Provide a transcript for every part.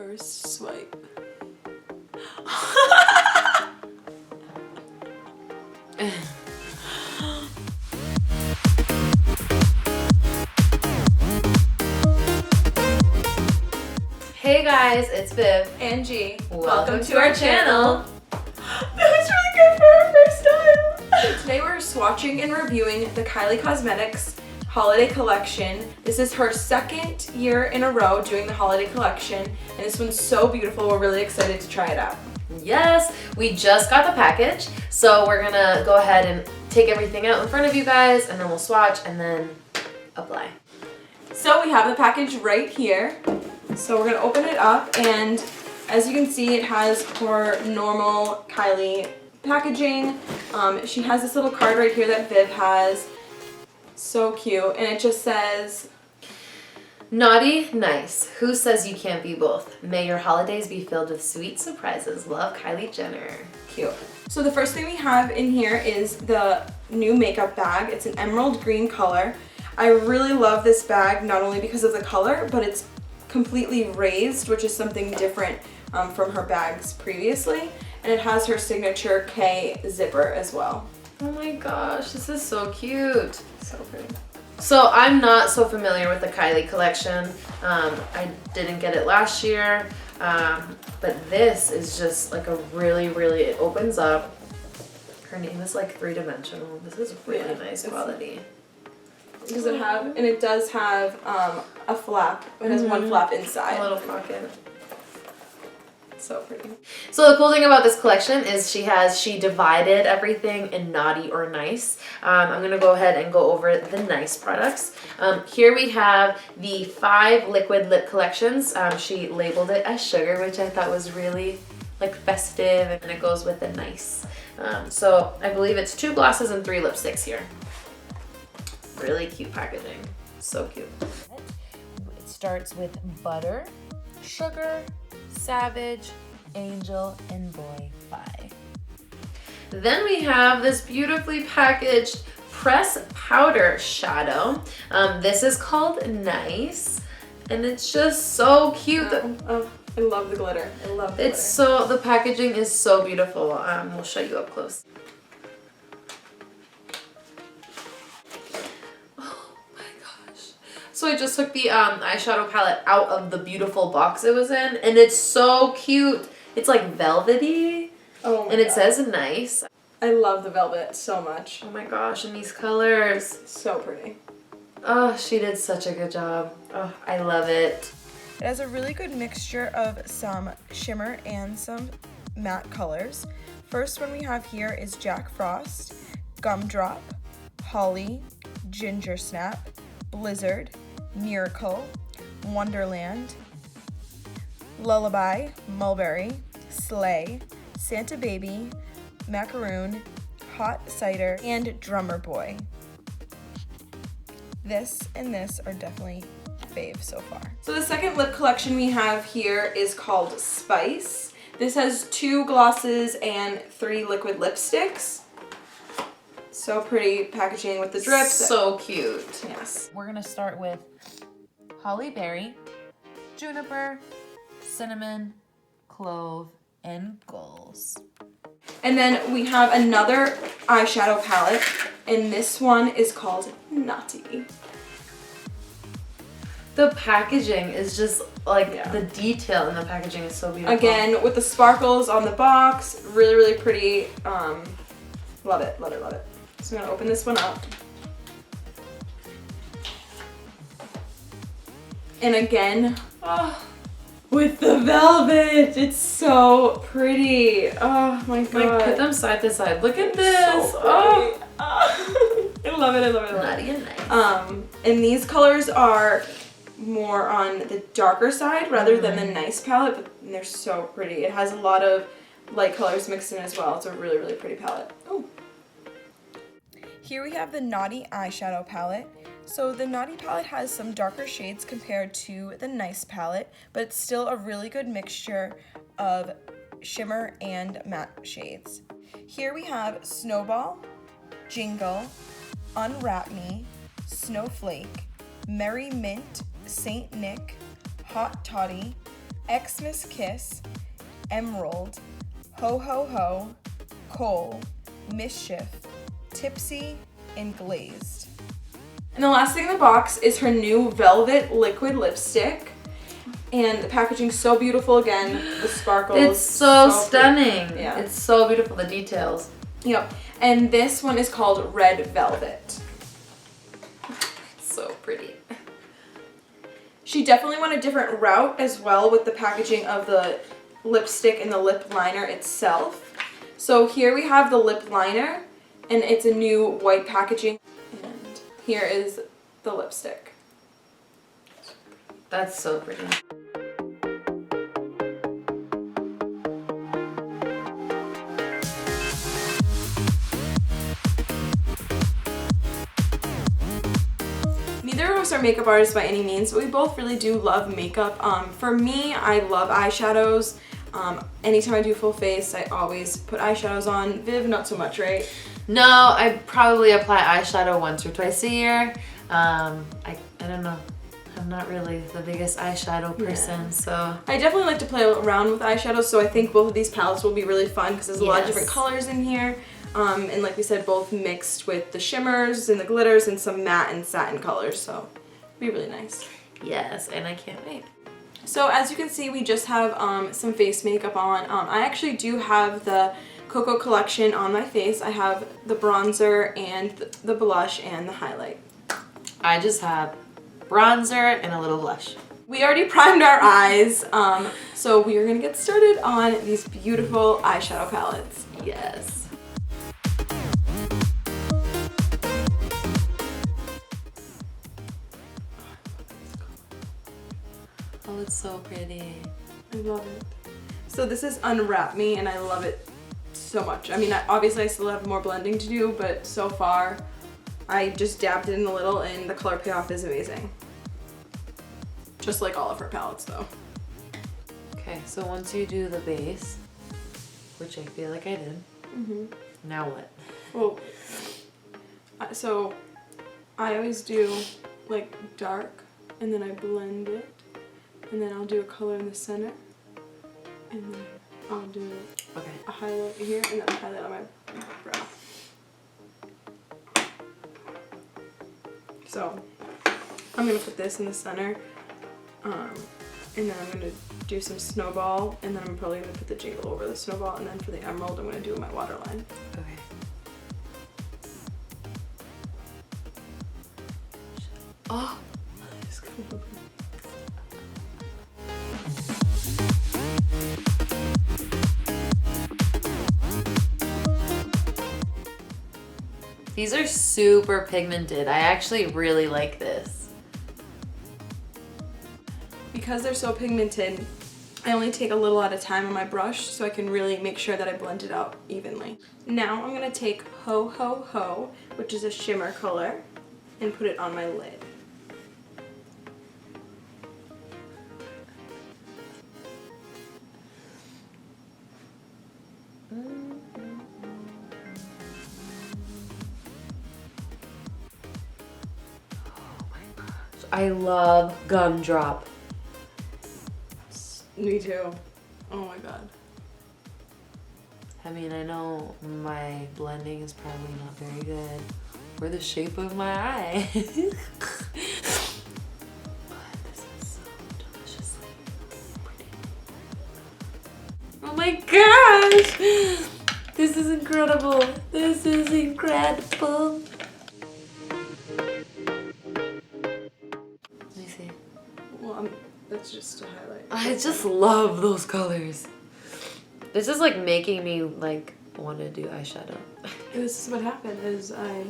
First swipe. Hey guys, it's Viv and G. Welcome to our channel. That was really good for our first time. Today we're swatching and reviewing the Kylie Cosmetics holiday collection. This is her second year in a row doing the holiday collection, and this one's so beautiful. We're really excited to try it out. Yes, we just got the package, so we're gonna go ahead and take everything out in front of you guys, and then we'll swatch and then apply. So we have the package right here. So we're gonna open it up, and as you can see, it has her normal Kylie packaging. She has this little card right here that Viv has. So cute, and it just says, naughty, nice. Who says you can't be both? May your holidays be filled with sweet surprises. Love, Kylie Jenner. Cute. So the first thing we have in here is the new makeup bag. It's an emerald green color. I really love this bag, not only because of the color, but it's completely raised, which is something different from her bags previously. And it has her signature K zipper as well. Oh my gosh, this is so cute. So pretty. So I'm not so familiar with the Kylie collection. I didn't get it last year, but this is just like a really, it opens up. Her name is like three-dimensional. This is really nice quality. Does it have, and it does have a flap. It has one flap inside. A little pocket. So pretty. So the cool thing about this collection is she divided everything in naughty or nice. I'm gonna go ahead and go over the nice products. Here we have the 5 liquid lip collections. She labeled it as sugar, which I thought was really like festive, and it goes with the nice. So I believe it's 2 glosses and 3 lipsticks here. Really cute packaging. So cute. It starts with butter, sugar, Savage, Angel, and Boy 5. Then we have this beautifully packaged press powder shadow. This is called Nice, and it's just so cute. Oh, I love the glitter. I love the glitter. The packaging is so beautiful. We'll show you up close. So I just took the eyeshadow palette out of the beautiful box it was in, and it's so cute. It's like velvety, and it says Nice. I love the velvet so much. Oh my gosh, and these colors. So pretty. Oh, she did such a good job. Oh, I love it. It has a really good mixture of some shimmer and some matte colors. First one we have here is Jack Frost, Gumdrop, Holly, Ginger Snap, Blizzard, Miracle, Wonderland, Lullaby, Mulberry, Slay, Santa Baby, Macaroon, Hot Cider, and Drummer Boy. This and this are definitely fave so far. So the second lip collection we have here is called Spice. This has 2 glosses and 3 liquid lipsticks. So pretty packaging with the drips. So cute. Yes. We're gonna start with Holly Berry, Juniper, Cinnamon, Clove, and Gulls. And then we have another eyeshadow palette, and this one is called Naughty. The packaging is just like the detail in the packaging is so beautiful. Again, with the sparkles on the box, really pretty. Love it. So I'm gonna open this one up. And again, with the velvet, it's so pretty. Oh my god. Like, put them side to side. Look at this. So I love it. Naughty and nice. And these colors are more on the darker side rather than the nice palette, but they're so pretty. It has a lot of light colors mixed in as well. It's a really pretty palette. Oh. Here we have the Naughty eyeshadow palette. So the Naughty palette has some darker shades compared to the Nice palette, but it's still a really good mixture of shimmer and matte shades. Here we have Snowball, Jingle, Unwrap Me, Snowflake, Merry Mint, Saint Nick, Hot Toddy, Xmas Kiss, Emerald, Ho Ho Ho, Coal, Mischief, Tipsy, and Glazed. And the last thing in the box is her new Velvet Liquid Lipstick. And the packaging's so beautiful again, the sparkles. It's so stunning. Pretty. Yeah. It's so beautiful, the details. Yep. And this one is called Red Velvet. It's so pretty. She definitely went a different route as well with the packaging of the lipstick and the lip liner itself. So here we have the lip liner, and it's a new white packaging. And here is the lipstick. That's so pretty. Neither of us are makeup artists by any means, but we both really do love makeup. For me, I love eyeshadows. Anytime I do full face, I always put eyeshadows on. Viv, not so much, right? No, I probably apply eyeshadow once or twice a year. I don't know. I'm not really the biggest eyeshadow person, so. I definitely like to play around with eyeshadows, so I think both of these palettes will be really fun because there's a lot of different colors in here. And like we said, both mixed with the shimmers and the glitters and some matte and satin colors, so it'll be really nice. Yes, and I can't wait. So as you can see, we just have some face makeup on. I actually do have the Koko collection on my face. I have the bronzer and the blush and the highlight. I just have bronzer and a little blush. We already primed our eyes, so we are gonna get started on these beautiful eyeshadow palettes. Yes. Oh, it's so pretty. I love it. So this is Unwrap Me, and I love it so much. I mean, obviously I still have more blending to do, but so far I just dabbed it in a little, and the color payoff is amazing. Just like all of her palettes, though. Okay, so once you do the base, which I feel like I did, now what? Well, so I always do like dark, and then I blend it, and then I'll do a color in the center, and then I'll do a highlight here, and then a highlight on my brow. So I'm gonna put this in the center, and then I'm gonna do some snowball, and then I'm probably gonna put the jingle over the snowball, and then for the emerald I'm gonna do my waterline. Okay. Oh, these are super pigmented. I actually really like this. Because they're so pigmented, I only take a little at a time on my brush so I can really make sure that I blend it out evenly. Now I'm gonna take Ho Ho Ho, which is a shimmer color, and put it on my lid. I love Gumdrop. Me too. Oh my god. I mean, I know my blending is probably not very good for the shape of my eye. But this is so deliciously pretty. Oh my gosh! This is incredible. This is incredible. Let me see. Well, that's just a highlight. I just love those colors. This is like making me like want to do eyeshadow. This is what happened is I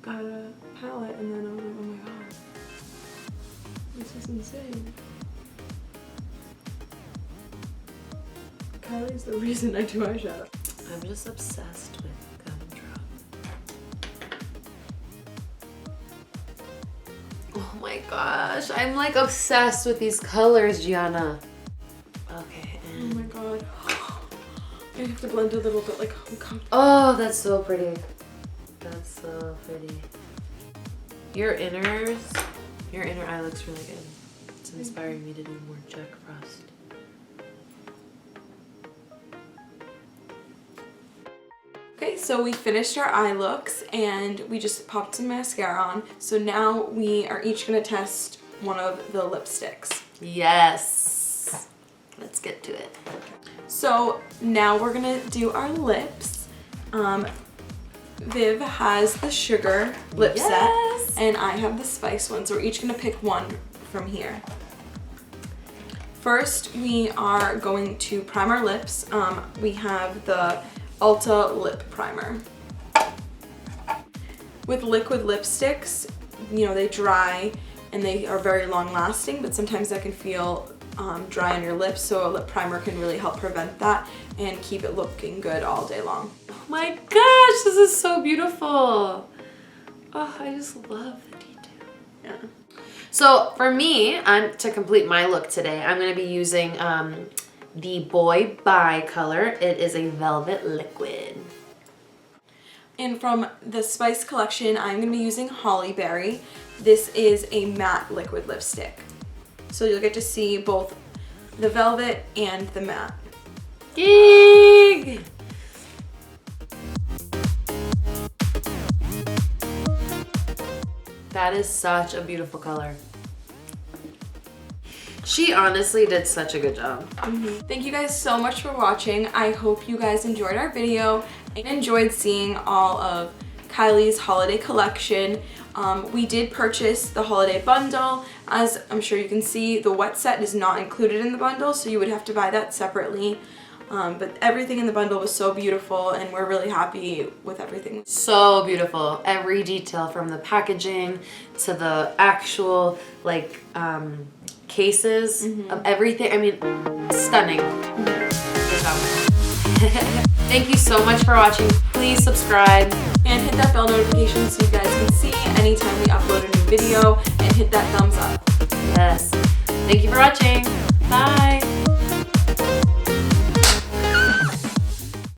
got a palette and then I was like, oh my god, this is insane. Kylie's the reason I do eyeshadow. I'm just obsessed with Gumdrop. Oh my gosh, I'm like obsessed with these colors, Gianna. Okay, and... Oh my god. I have to blend a little bit, like, oh god. Oh, that's so pretty. That's so pretty. Your inner eye looks really good. It's inspiring me to do more Jack Frost. Okay, so we finished our eye looks and we just popped some mascara on. So now we are each gonna test one of the lipsticks. Yes. Let's get to it. So now we're gonna do our lips. Viv has the sugar lip set and I have the spice one. So we're each gonna pick one from here. First, we are going to prime our lips. We have the Ulta Lip Primer. With liquid lipsticks, you know, they dry and they are very long lasting, but sometimes that can feel dry on your lips, so a lip primer can really help prevent that and keep it looking good all day long. Oh my gosh, this is so beautiful. Oh, I just love the detail. Yeah. So for me, to complete my look today, I'm going to be using the Boy Bye color. It is a velvet liquid. And from the Spice collection, I'm going to be using Holly Berry. This is a matte liquid lipstick. So you'll get to see both the velvet and the matte. Gig! That is such a beautiful color. She honestly did such a good job. Thank you guys so much for watching. I hope you guys enjoyed our video and enjoyed seeing all of Kylie's holiday collection. We did purchase the holiday bundle. As I'm sure you can see, the wet set is not included in the bundle, so you would have to buy that separately. But everything in the bundle was so beautiful and we're really happy with everything. So beautiful. Every detail from the packaging to the actual like cases of everything. I mean, stunning. Good job. Thank you so much for watching. Please subscribe And hit that bell notification so you guys can see anytime we upload a new video, and hit that thumbs up. Yes. Thank you for watching.